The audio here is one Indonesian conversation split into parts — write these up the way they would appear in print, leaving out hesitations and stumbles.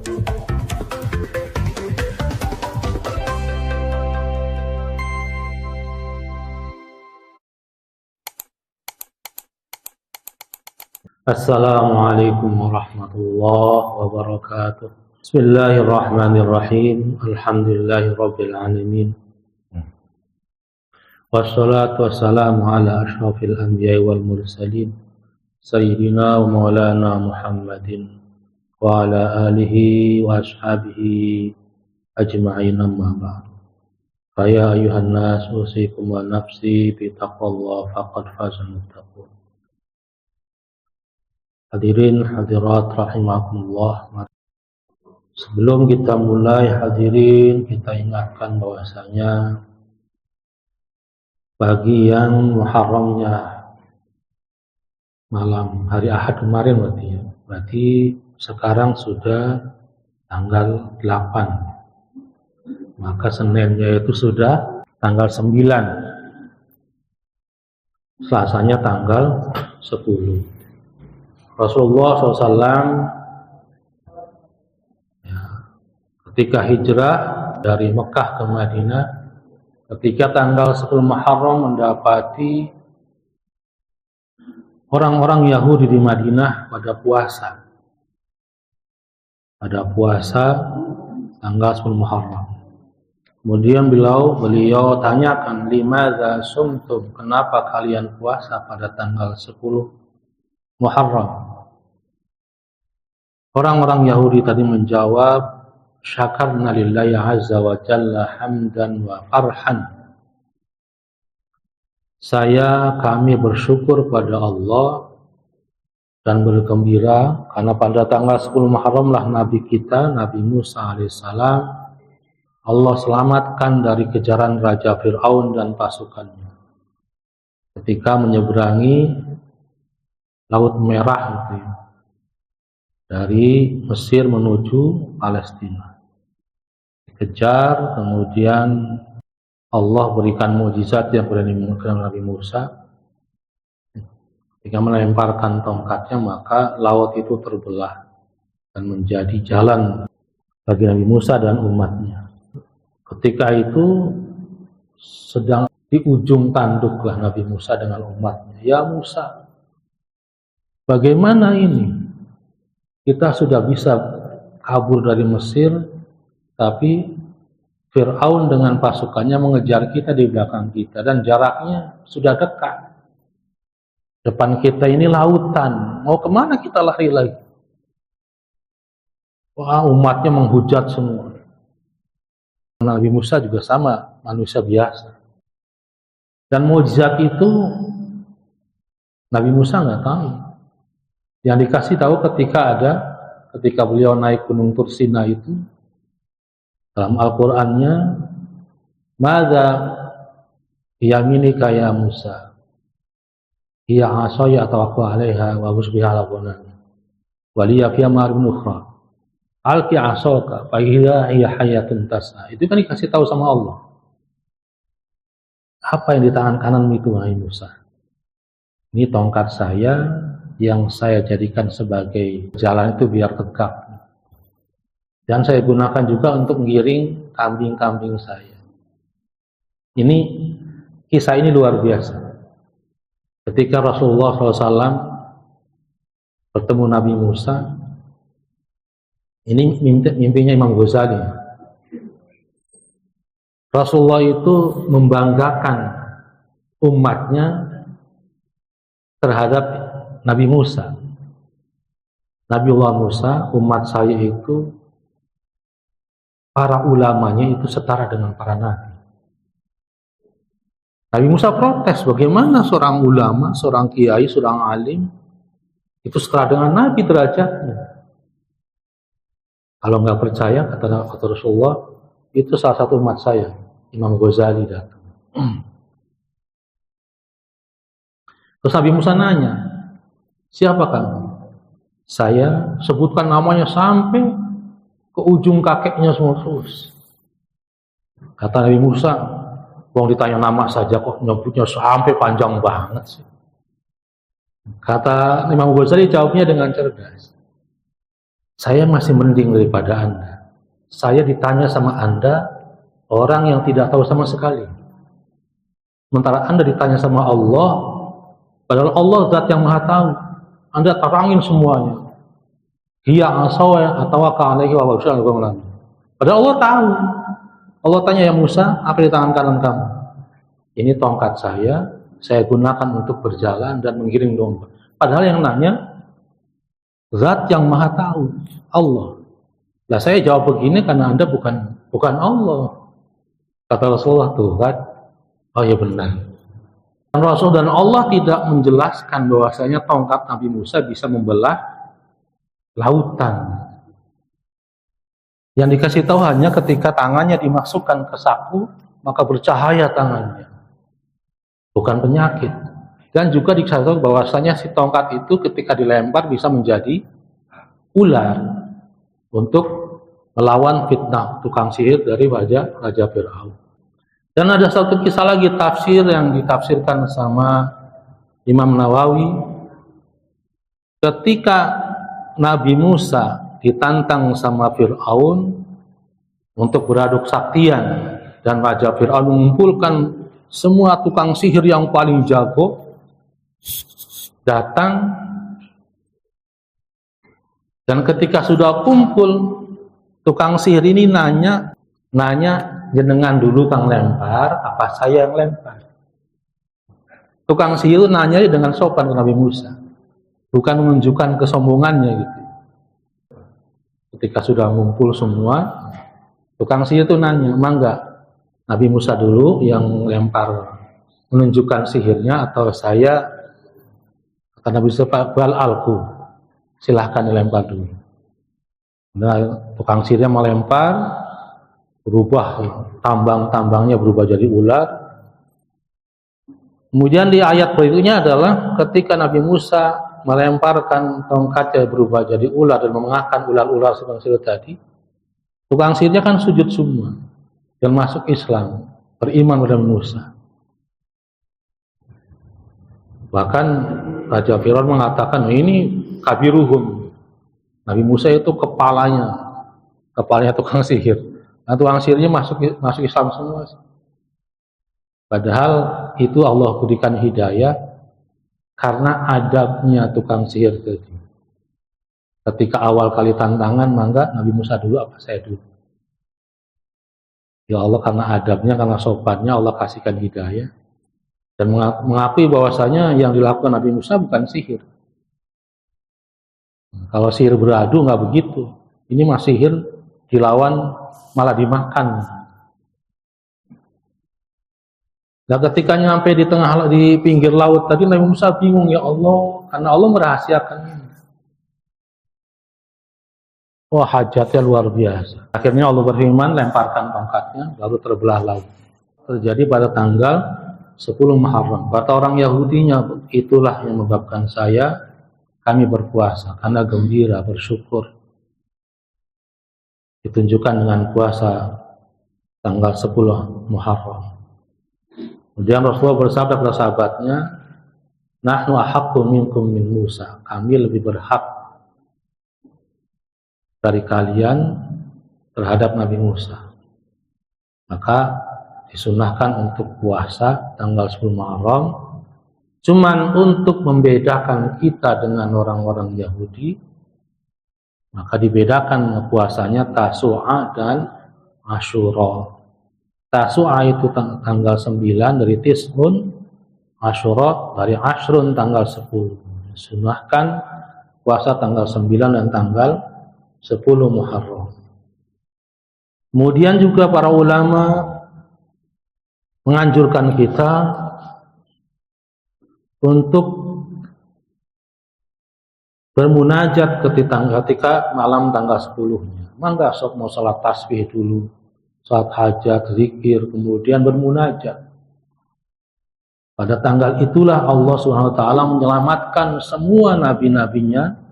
Assalamualaikum warahmatullahi wabarakatuh. Bismillahirrahmanirrahim. Alhamdulillahirabbil alamin. Wassalatu wassalamu ala asyrafil anbiya'i wal mursalin sayyidina wa maulana Muhammadin wa ala alihi wa ashabihi ajma'in, amma ba'd. Fa ya ayyuhan nas usikum wa nafsi bi taqwallah faqad fazal muttaqun. Hadirin hadirat rahimakumullah. Sebelum kita mulai, hadirin, kita ingatkan bahwasanya bagi yang Muharramnya malam hari Ahad kemarin berarti sekarang sudah tanggal 8, maka Seninnya itu sudah tanggal 9, Selasanya tanggal 10. Rasulullah SAW ketika hijrah dari Mekah ke Madinah, ketika tanggal 10 Muharram mendapati orang-orang Yahudi di Madinah pada puasa tanggal 10 Muharram. Kemudian beliau tanyakan, limadza sumtum, kenapa kalian puasa pada tanggal 10 Muharram? Orang-orang Yahudi tadi menjawab, syakarna lillahi azza wa jalla hamdan wa farhan. Kami bersyukur pada Allah dan bergembira karena pada tanggal 10 Muharram lah Nabi kita, Nabi Musa alaihissalam, Allah selamatkan dari kejaran Raja Fir'aun dan pasukannya ketika menyeberangi Laut Merah dari Mesir menuju Palestina. Dikejar, kemudian Allah berikan mukjizat yang berani mengejar Nabi Musa. Ketika melemparkan tongkatnya, maka laut itu terbelah dan menjadi jalan bagi Nabi Musa dan umatnya. Ketika itu sedang di ujung tanduklah Nabi Musa dengan umatnya. Ya Musa, bagaimana ini? Kita sudah bisa kabur dari Mesir, tapi Fir'aun dengan pasukannya mengejar kita di belakang kita, dan jaraknya sudah dekat. Depan kita ini lautan, mau kemana kita lari lagi? Wah, umatnya menghujat semua. Nabi Musa juga sama, manusia biasa. Dan mukjizat itu Nabi Musa nggak tahu. Yang dikasih tahu ketika beliau naik Gunung Tursina itu, dalam Al-Qur'annya, madza yaminika ya Musa, hiya 'asaya tawakkal 'alaiha wa husbiha ala ghanam wa liya fiha ma'aribun ukhra alqi 'asaka fa hiya hayatun tas'a. Itu kan dikasih tahu sama Allah. Apa yang di tangan kananmu itu, wahai Musa? Ini tongkat saya yang saya jadikan sebagai jalan itu biar tegak, dan saya gunakan juga untuk menggiring kambing-kambing saya. Ini kisah ini luar biasa. Ketika Rasulullah SAW bertemu Nabi Musa, ini mimpinya Imam Ghazali. Rasulullah itu membanggakan umatnya terhadap Nabi Musa. Nabiullah Musa, umat saya itu, para ulamanya itu setara dengan para nabi. Nabi Musa protes, bagaimana seorang ulama, seorang kiai, seorang alim itu setara dengan nabi derajatnya. Kalau nggak percaya, kata Rasulullah, itu salah satu umat saya, Imam Ghazali datang. Terus Nabi Musa nanya, siapa kamu? Saya, sebutkan namanya sampai ke ujung kakeknya semua terus. Kata Nabi Musa, wong ditanya nama saja kok nyebutnya sampai panjang banget sih. Kata Imam Ghazali jawabnya dengan cerdas. Saya masih mending daripada Anda. Saya ditanya sama Anda, orang yang tidak tahu sama sekali. Sementara Anda ditanya sama Allah, padahal Allah zat yang maha tahu. Anda terangin semuanya. Hiya asawa atawaka alaihi wa wasallam. Padahal Allah tahu. Allah tanya, ya Musa, apa di tangan kanan kamu? Ini tongkat saya gunakan untuk berjalan dan menggiring domba. Padahal yang nanya zat yang maha tahu, Allah. Nah, saya jawab begini karena Anda bukan Allah. Kata Rasulullah, tuh kan? Oh ya benar. Dan Rasul dan Allah tidak menjelaskan bahwasanya tongkat Nabi Musa bisa membelah lautan. Yang dikasih tahu hanya ketika tangannya dimasukkan ke saku, maka bercahaya tangannya. Bukan penyakit. Dan juga dikasih tahu bahwasanya si tongkat itu ketika dilempar bisa menjadi ular untuk melawan fitnah tukang sihir dari Raja Fir'aun. Dan ada satu kisah lagi tafsir yang ditafsirkan sama Imam Nawawi ketika Nabi Musa ditantang sama Fir'aun untuk beradu kesaktian dan Raja Fir'aun mengumpulkan semua tukang sihir yang paling jago datang, dan ketika sudah kumpul tukang sihir ini nanya jenengan dulu kang lempar apa saya yang lempar. Tukang sihir nanya dengan sopan ke Nabi Musa, bukan menunjukkan kesombongannya gitu. Ketika sudah ngumpul semua, tukang sihir itu nanya, mangga Nabi Musa dulu yang lempar menunjukkan sihirnya atau saya? Kata Nabi Musa, bal alku, silahkan dilempar dulu. Nah, tukang sihirnya melempar, berubah tambangnya berubah jadi ular. Kemudian di ayat berikutnya adalah ketika Nabi Musa melemparkan tongkatnya berubah jadi ular dan mengakan ular-ular tukang sihir tadi, tukang sihirnya kan sujud semua dan masuk Islam, beriman kepada Musa. Bahkan Raja Fir'aun mengatakan ini kabiruhum, Nabi Musa itu kepalanya tukang sihir. Nah, tukang sihirnya masuk Islam semua. Padahal itu Allah berikan hidayah karena adabnya tukang sihir tadi. Ketika awal kali tantangan, mangga Nabi Musa dulu apa saya dulu? Ya Allah, karena adabnya, karena sopannya Allah kasihkan hidayah dan mengakui bahwasanya yang dilakukan Nabi Musa bukan sihir. Kalau sihir beradu nggak begitu. Ini mah sihir dilawan malah dimakan. Nah, ketika nyampe di pinggir laut tadi, Nabi Musa bingung, ya Allah, karena Allah merahasiakan ini. Wah, hajatnya luar biasa. Akhirnya Allah berfirman, lemparkan tongkatnya, lalu terbelah laut. Terjadi pada tanggal 10 Muharram. Kata orang Yahudinya, itulah yang menyebabkan kami berpuasa, karena gembira, bersyukur. Ditunjukkan dengan puasa tanggal 10 Muharram. Kemudian Rasulullah bersabda kepada sahabatnya, nahnu ahaqqu minkum min Musa, kami lebih berhak dari kalian terhadap Nabi Musa. Maka disunahkan untuk puasa tanggal 10 Muharram, cuman untuk membedakan kita dengan orang-orang Yahudi, maka dibedakan puasanya Tasu'a dan Asyura. Tasu'a itu tanggal 9 dari Tis'un, Asyura dari Ashrun tanggal 10. Sunahkan puasa tanggal 9 dan tanggal 10 Muharram. Kemudian juga para ulama menganjurkan kita untuk bermunajat ketika malam tanggal 10-nya. Mangga sok mau salat tasbih dulu, salat hajat, zikir, kemudian bermunajat. Pada tanggal itulah Allah SWT menyelamatkan semua nabi-nabinya,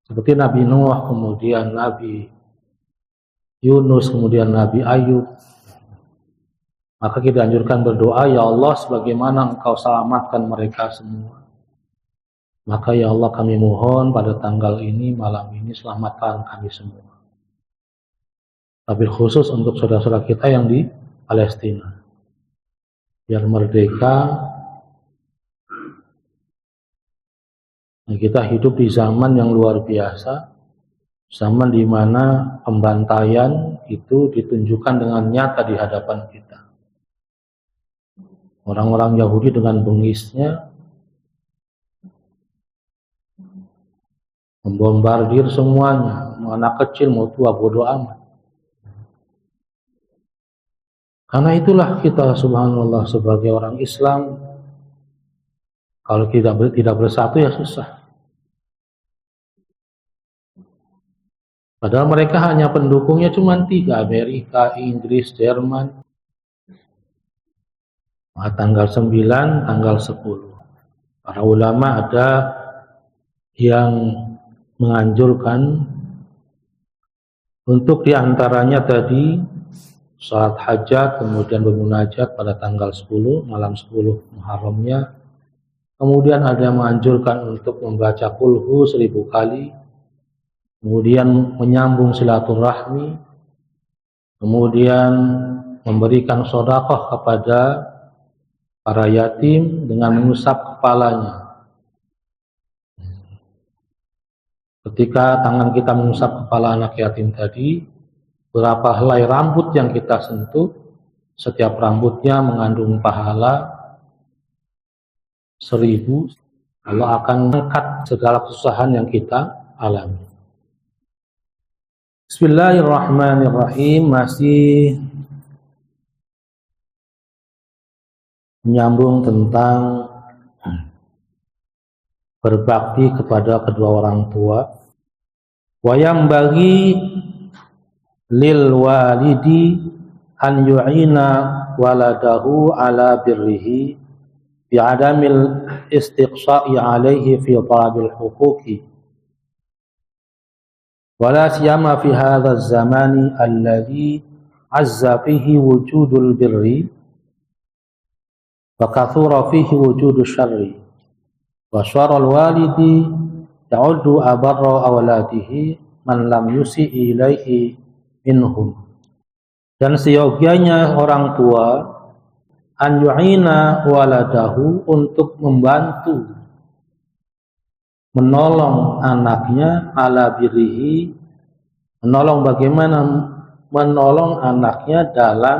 seperti Nabi Nuh, kemudian Nabi Yunus, kemudian Nabi Ayub. Maka kita anjurkan berdoa, ya Allah, sebagaimana Engkau selamatkan mereka semua, Maka ya Allah kami mohon pada tanggal ini, malam ini, selamatkan kami semua. Tapi khusus untuk saudara-saudara kita yang di Palestina, biar merdeka. Kita hidup di zaman yang luar biasa, zaman di mana pembantaian itu ditunjukkan dengan nyata di hadapan kita. Orang-orang Yahudi dengan bengisnya membombardir semuanya, mau anak kecil mau tua bodoh amat. Karena itulah kita subhanallah sebagai orang Islam, kalau tidak bersatu ya susah. Padahal mereka hanya pendukungnya cuma 3, Amerika, Inggris, Jerman. Nah, tanggal 9, tanggal 10. Para ulama ada yang menganjurkan untuk diantaranya tadi salat hajat, kemudian bermunajat pada tanggal 10, malam 10 Muharramnya. Kemudian ada yang menganjurkan untuk membaca qulhu 1000 kali, kemudian menyambung silaturahmi, kemudian memberikan sedekah kepada para yatim dengan mengusap kepalanya. Ketika tangan kita mengusap kepala anak yatim tadi, berapa helai rambut yang kita sentuh, setiap rambutnya mengandung pahala 1000. Allah akan angkat segala kesusahan yang kita alami. Bismillahirrahmanirrahim. Masih menyambung tentang berbakti kepada kedua orang tua. Wayam bagi lil walidi an yu'ina waladahu ala birrihi bi'adamil istiqsa'i alaihi fi talabil huquqi wala siyama fi hadha az-zamani alladhi azza fihi wujudul birri wa kathura fihi wujudus syarri wa syarrul walidi ya'uddu abarra awladihi man lam yusi'i ilaihi minhum. Dan seyogianya orang tua an yu'ina waladahu untuk membantu menolong anaknya ala birrihi, menolong bagaimana menolong anaknya dalam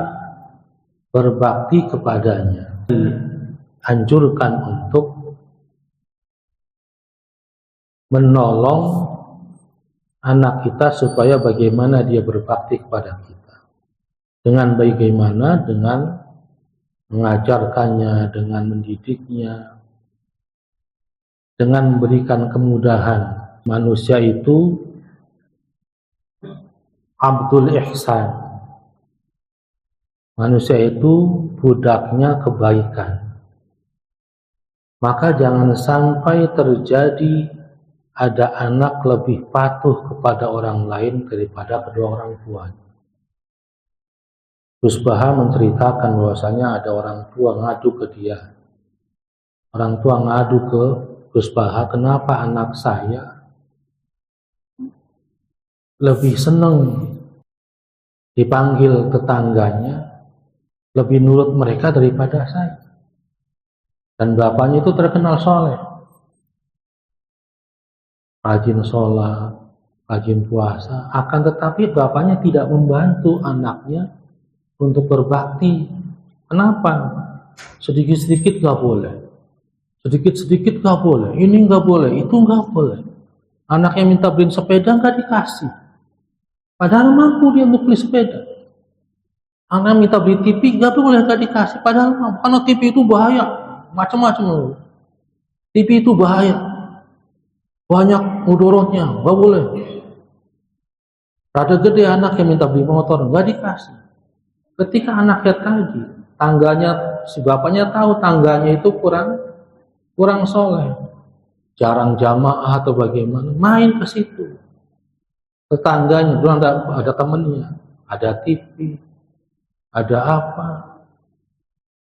berbakti kepadanya. Anjurkan untuk menolong anak kita supaya bagaimana dia berbakti kepada kita. Dengan bagaimana? Dengan mengajarkannya, dengan mendidiknya, dengan memberikan kemudahan. Manusia itu abdul ihsan. Manusia itu budaknya kebaikan. Maka jangan sampai terjadi ada anak lebih patuh kepada orang lain daripada kedua orang tuanya. Gus Baha menceritakan bahwasanya ada orang tua ngadu ke dia. Orang tua ngadu ke Gus Baha, kenapa anak saya lebih senang dipanggil tetangganya, lebih nurut mereka daripada saya. Dan bapaknya itu terkenal soleh, rajin sholat, rajin puasa, akan tetapi bapaknya tidak membantu anaknya untuk berbakti. Kenapa? Sedikit-sedikit gak boleh, sedikit-sedikit gak boleh, ini gak boleh, itu gak boleh. Anaknya minta beliin sepeda gak dikasih, padahal mampu dia untuk beli sepeda. Anak minta beli TV gak boleh, gak dikasih, padahal mampu. Karena TV itu bahaya, macam-macam. TV itu bahaya, banyak mudorotnya, gak boleh. Rada gede anak yang minta beli motor, gak dikasih. Ketika anaknya tadi, tangganya, si bapaknya tahu tangganya itu kurang soleh, jarang jamaah atau bagaimana, main ke situ. Tetangganya, dulu ada temennya, ada TV, ada apa,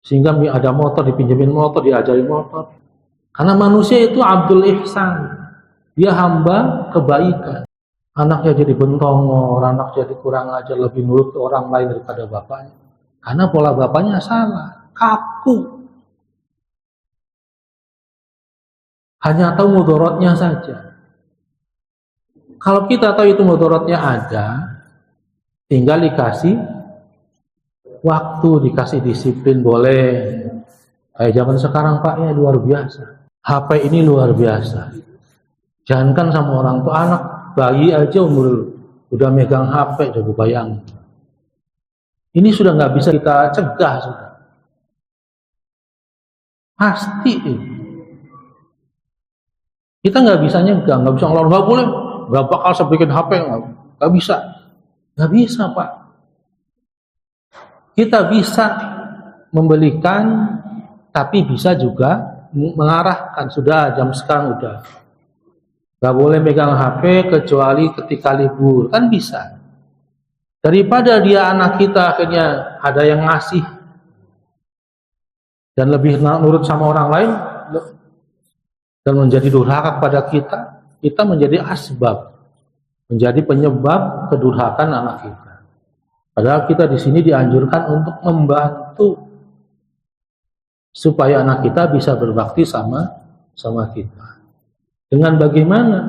sehingga ada motor, dipinjemin motor, diajarin motor. Karena manusia itu abdul ihsan, dia hamba kebaikan. Anaknya jadi bentongor, anak jadi kurang ajar, lebih nurut ke orang lain daripada bapaknya. Karena pola bapaknya salah, kaku. Hanya tahu mudorotnya saja. Kalau kita tahu itu mudorotnya ada, tinggal dikasih waktu, dikasih disiplin boleh. Kayak zaman sekarang Pak, ya luar biasa. HP ini luar biasa. Jangankan sama orang tua, anak bayi aja umur udah megang HP, coba bayang. Ini sudah nggak bisa kita cegah sudah. Pasti kita nggak bisa nyegah, nggak bisa ngelarang, nggak boleh, nggak bakal saya bikin HP, nggak bisa, nggak bisa Pak. Kita bisa membelikan, tapi bisa juga mengarahkan. Sudah jam sekarang udah nggak boleh megang HP kecuali ketika libur, kan bisa. Daripada dia anak kita akhirnya ada yang ngasih dan lebih nurut sama orang lain dan menjadi durhaka kepada kita, kita menjadi asbab, menjadi penyebab kedurhakaan anak kita. Padahal kita di sini dianjurkan untuk membantu supaya anak kita bisa berbakti sama kita. Dengan bagaimana?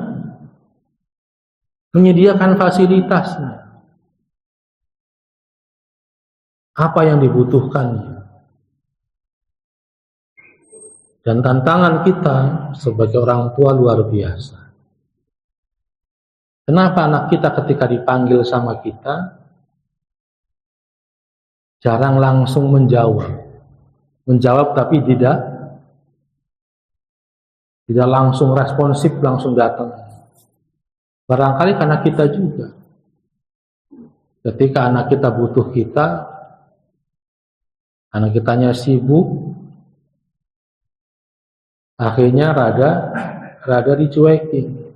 Menyediakan fasilitasnya. Apa yang dibutuhkannya. Dan tantangan kita sebagai orang tua luar biasa. Kenapa anak kita ketika dipanggil sama kita jarang langsung menjawab? Menjawab tapi tidak langsung responsif, langsung datang. Barangkali karena kita juga. Ketika anak kita butuh kita, anak kitanya sibuk, akhirnya rada dicuekin.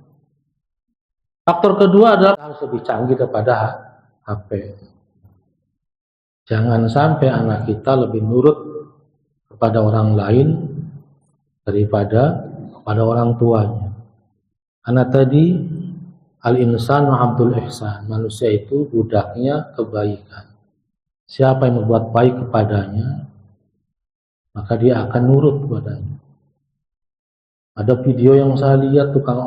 Faktor kedua adalah harus lebih canggih daripada HP. Jangan sampai anak kita lebih nurut kepada orang lain daripada kepada orang tuanya. Karena tadi al-insanu abdul ihsan, manusia itu budaknya kebaikan. Siapa yang berbuat baik kepadanya, maka dia akan nurut kepadanya. Ada video yang saya lihat tukang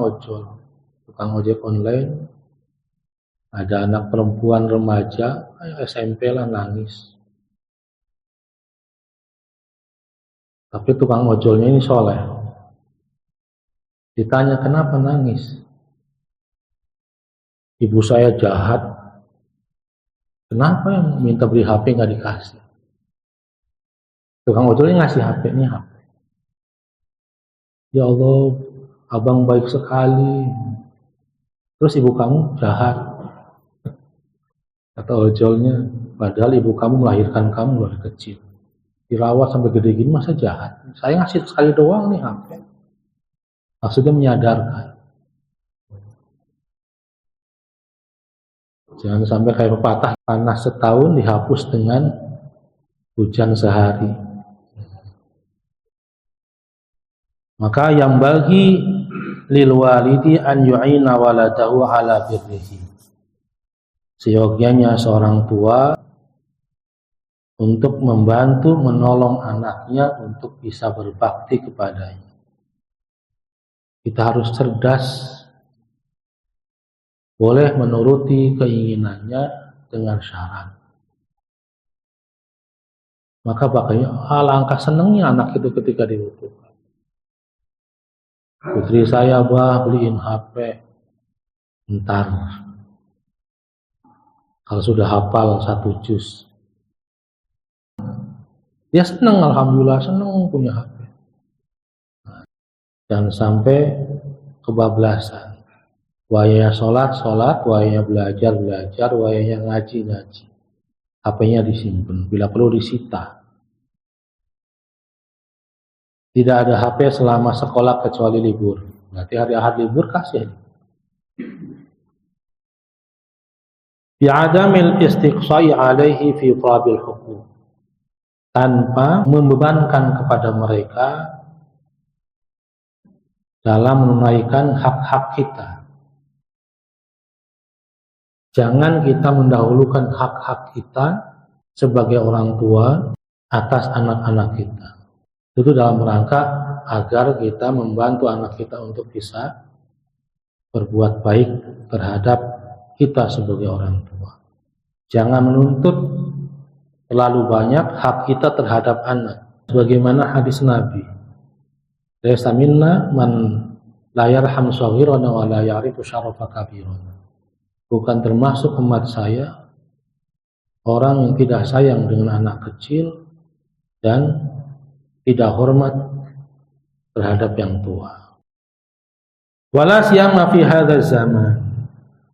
ojek online, ada anak perempuan remaja, SMP lah, nangis. Tapi tukang ojolnya ini soleh. Ditanya kenapa nangis? Ibu saya jahat. Kenapa yang minta beli HP nggak dikasih? Tukang ojolnya ngasih HP, ini HP. Ya Allah, abang baik sekali. Terus ibu kamu jahat. Kata ojolnya, padahal ibu kamu melahirkan kamu dari kecil. Dirawat sampai gede gini masa jahat? Saya ngasih sekali doang nih HP. Maksudnya menyadarkan. Jangan sampai kayak pepatah, panas setahun dihapus dengan hujan sehari. Maka yang bagi lil walidi an yu'ina waladahu ala birrihi. Seyogyanya seorang tua untuk membantu menolong anaknya untuk bisa berbakti kepadanya. Kita harus cerdas, boleh menuruti keinginannya dengan syarat. Maka bakal alangkah senangnya anak itu ketika dibutuhkan. Putri saya, bah, beliin HP. Ntar, kalau sudah hafal 1 juz, dia senang, alhamdulillah senang punya HP. Jangan sampai kebablasan. Wayanya sholat, wayanya belajar, wayanya ngaji. HP-nya disimpan, bila perlu disita. Tidak ada HP selama sekolah kecuali libur. Berarti hari Ahad libur kasih. Bi'adamil istiqsai alaihi fi farabil hukum. Tanpa membebankan kepada mereka dalam menunaikan hak-hak kita. Jangan kita mendahulukan hak-hak kita sebagai orang tua atas anak-anak kita. Itu dalam rangka agar kita membantu anak kita untuk bisa berbuat baik terhadap kita sebagai orang tua. Jangan menuntut terlalu banyak hak kita terhadap anak. Sebagaimana hadis Nabi, "Laisa minna man la yarham shaghirana wa la ya'rifu syarafa kabirana." Bukan termasuk umat saya orang yang tidak sayang dengan anak kecil dan tidak hormat terhadap yang tua. Wala siyama fi hadzal zaman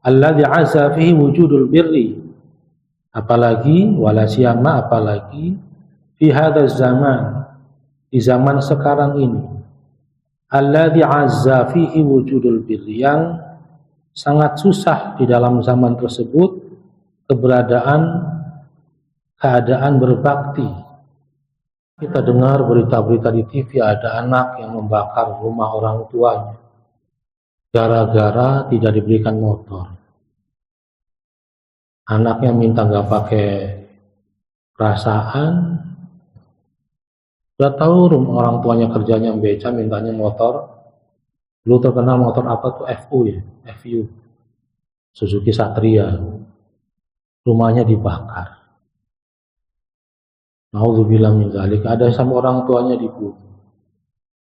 alladzi 'azza fihi wujudul birri. Apalagi fi hadzal zaman, di zaman sekarang ini, alladzi 'azza fihi wujudul birri, yang sangat susah di dalam zaman tersebut keadaan berbakti. Kita dengar berita-berita di TV, ada anak yang membakar rumah orang tuanya gara-gara tidak diberikan motor. Anaknya minta nggak pakai perasaan, udah tahu orang tuanya kerjanya beca, mintanya motor. Dulu terkenal motor apa tuh, FU, Suzuki Satria. Rumahnya dibakar. Nauzubillah min dzalik. Ada sama orang tuanya dibunuh.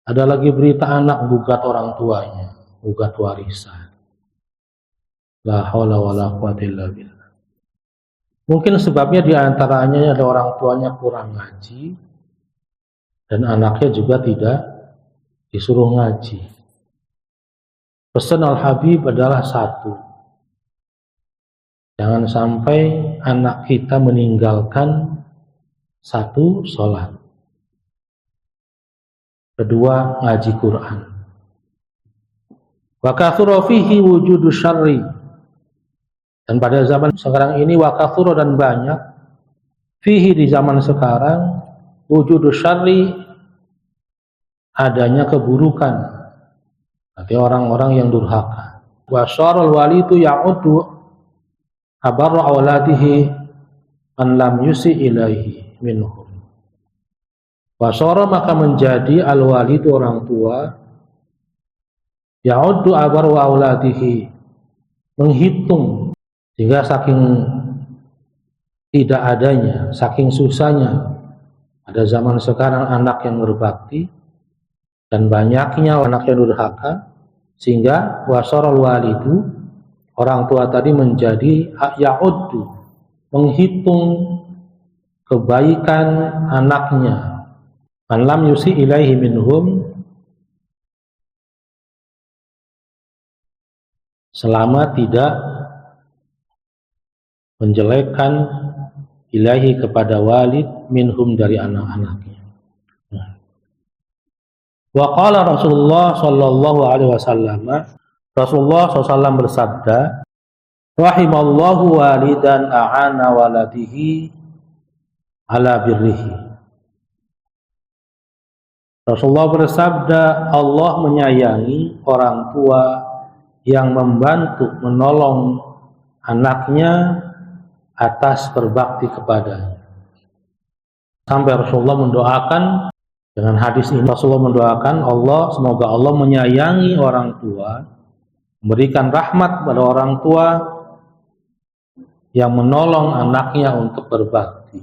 Ada lagi berita anak gugat orang tuanya, gugat warisan. La haula wala quwwata illa billah. Mungkin sebabnya diantaranya ada orang tuanya kurang ngaji dan anaknya juga tidak disuruh ngaji. Pesan Al-Habib adalah satu, jangan sampai anak kita meninggalkan satu, sholat. Kedua, ngaji Quran. Wa kathura fihi wujudu syarri. Dan pada zaman sekarang ini, wa kathura, dan banyak, fihi, di zaman sekarang, wujudu syarri, adanya keburukan. Berarti orang-orang yang durhaka. Wa syarrul walidu ya'uddu abarra awladihi an lam yusi ilaihi minhum. Wa syarra, maka menjadi al-walidu, orang tua, ya'uddu abarra awladihi, menghitung, sehingga saking tidak adanya, saking susahnya pada zaman sekarang anak yang berbakti dan banyaknya anak yang durhaka, sehingga wasarul walidu, orang tua tadi menjadi ya'uddu, menghitung kebaikan anaknya, man lam yusi ilaihi minhum, selama tidak menjelekkan ilahi kepada walid minhum, dari anak-anaknya. Wa qala Rasulullah sallallahu alaihi wasallam, Rasulullah SAW bersabda, rahimallahu walidan a'ana waladihi ala birrihi. Rasulullah bersabda, Allah menyayangi orang tua yang membantu menolong anaknya atas berbakti kepadanya. Sampai Rasulullah mendoakan, dengan hadis ini Rasulullah mendoakan Allah, semoga Allah menyayangi orang tua, memberikan rahmat pada orang tua yang menolong anaknya untuk berbakti.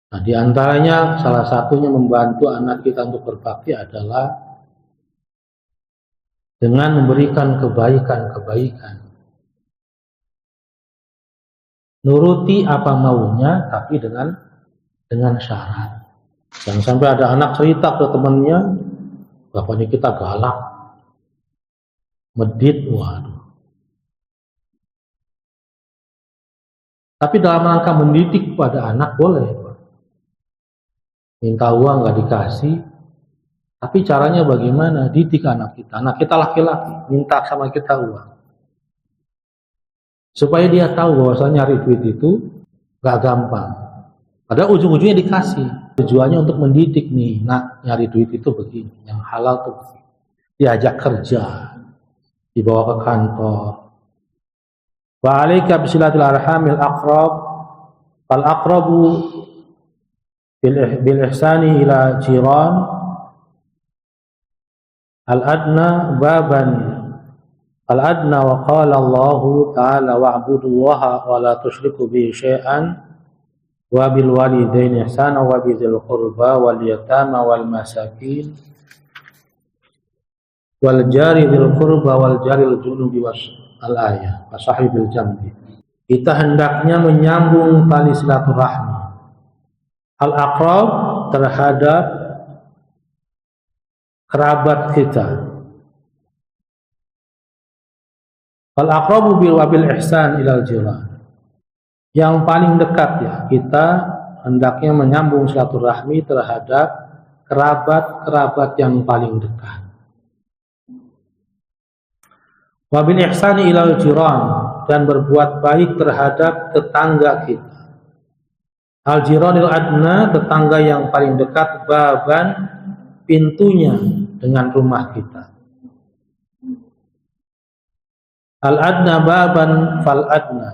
Nah, di antaranya salah satunya membantu anak kita untuk berbakti adalah dengan memberikan kebaikan-kebaikan. Nuruti apa maunya, tapi dengan syarat. Jangan sampai ada anak cerita ke temannya, bahwa ini kita galak, medit, waduh. Tapi dalam rangka mendidik pada anak boleh, minta uang nggak dikasih, tapi caranya bagaimana? Didik anak kita. Anak kita laki-laki, minta sama kita uang, supaya dia tahu bahwasanya nyari duit itu nggak gampang. Padahal ujung-ujungnya dikasih. Tujuannya untuk mendidik nih, nak, nyari duit itu begini, yang halal tuh begini. diajak kerja, dibawa ke kantor. Wa 'alaika bisilatil arhamil aqrab fal aqrabu bil ihsani ila jiran al adna baban al adna wa qala Allah ta'ala wa'budullaha wa la tusyriku bihi syai'an wa bil walidaini ihsana wa bizil qurba wal yatama wal masakin wal jari dzil qurba wal jaril junubi was al-ayah wa sahibil jambi. Kita hendaknya menyambung tali silaturahmi al-aqrab terhadap kerabat kita. Al-aqrabu bil wabil ihsan ilal jiran. Yang paling dekat ya, kita hendaknya menyambung silaturahmi terhadap kerabat-kerabat yang paling dekat. Wabil ihsani ilal jiran, dan berbuat baik terhadap tetangga kita. Al jiranil adna, tetangga yang paling dekat, baban, pintunya dengan rumah kita. Al adna baban fal adna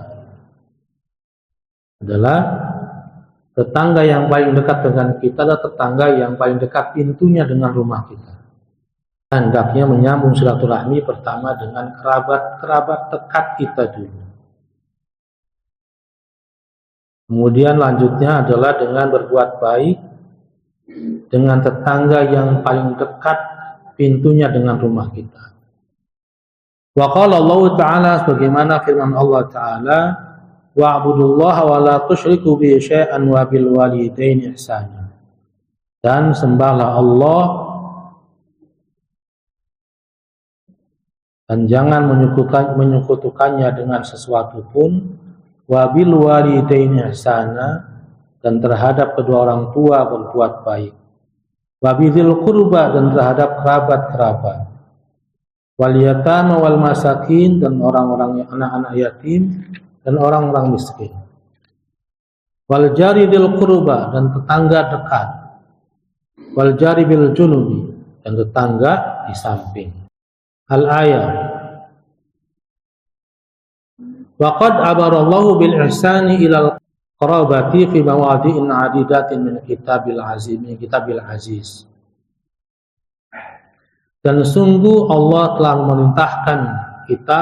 adalah tetangga yang paling dekat dengan kita, adalah tetangga yang paling dekat pintunya dengan rumah kita. Hendaknya menyambung silaturahmi pertama dengan kerabat dekat kita dulu. Kemudian lanjutnya adalah dengan berbuat baik dengan tetangga yang paling dekat pintunya dengan rumah kita. Wa qala Allah Ta'ala, sebagaimana firman Allah Ta'ala, wa'budullaha wa la tusyriku bihi syai'an wa bil walidaini ihsana. Dan sembahlah Allah dan jangan menyekutukannya dengan sesuatu pun, wabil walidaini ihsana, dan terhadap kedua orang tua berbuat baik, wabidzil qurba, dan terhadap kerabat-kerabat, wal yatama wal masakin, dan orang-orang anak-anak yatim dan orang-orang miskin, wal jari bil qurba, dan tetangga dekat, wal jari bil junubi, dan tetangga di samping. Al-ayat. Waqad abarallahu bil ihsani ilal qarabati fi mawadi'in adidatin min kitabil aziz. Dan sungguh Allah telah memerintahkan kita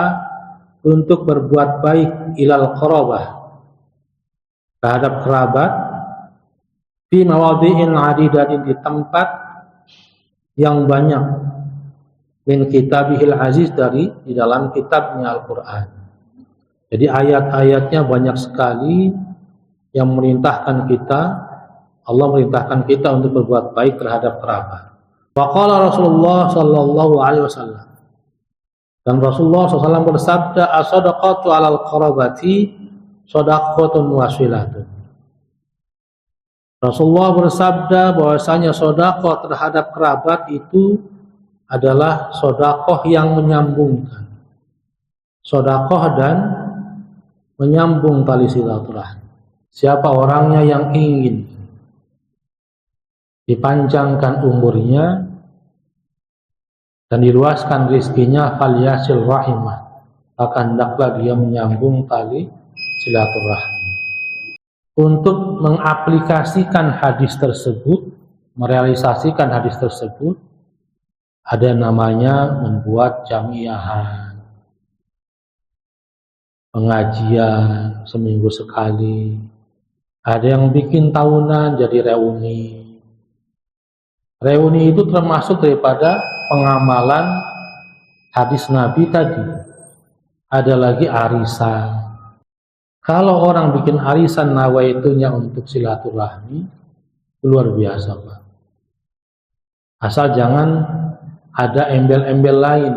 untuk berbuat baik ilal qarabah, terhadap kerabat, fi mawadi'in adidatin, di tempat yang banyak, min kitabihil aziz, di dalam kitabnya Al-Quran. Jadi ayat-ayatnya banyak sekali yang memerintahkan kita, Allah memerintahkan kita untuk berbuat baik terhadap kerabat. Wa qala Rasulullah sallallahu alaihi wasallam, dan Rasulullah SAW bersabda, as-sadaqatu 'alal qarabati shadaqatun wasilatun. Rasulullah bersabda bahwasanya sedekah terhadap kerabat itu adalah sedekah yang menyambungkan, sedekah dan menyambung tali silaturahmi. Siapa orangnya yang ingin dipanjangkan umurnya dan diluaskan rizkinya, falyasil rahimah, maka hendaklah dia menyambung tali silaturahmi. Untuk mengaplikasikan hadis tersebut, merealisasikan hadis tersebut, ada namanya membuat jamiahan, pengajian seminggu sekali. Ada yang bikin tahunan jadi reuni. Reuni itu termasuk daripada pengamalan hadis Nabi tadi. Ada lagi arisan. Kalau orang bikin arisan nawaitunya untuk silaturahmi, luar biasa, Pak. Asal jangan ada embel-embel lain.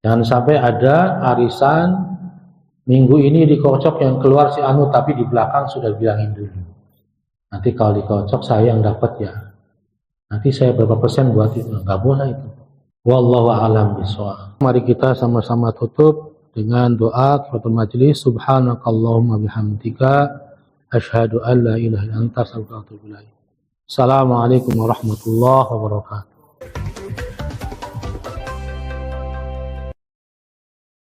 Jangan sampai ada arisan minggu ini dikocok, yang keluar si anu tapi di belakang sudah bilangin dulu. Nanti kalau dikocok saya yang dapat ya. Nanti saya berapa persen buat itu. Enggak boleh itu. Wallahu a'lam bishawab. Mari kita sama-sama tutup dengan doa kafaratul majlis. Subhanakallahumma bihamdika asyhadu an la ilaha illa anta astaghfiruka wa atubu ilaik. Assalamualaikum warahmatullahi wabarakatuh.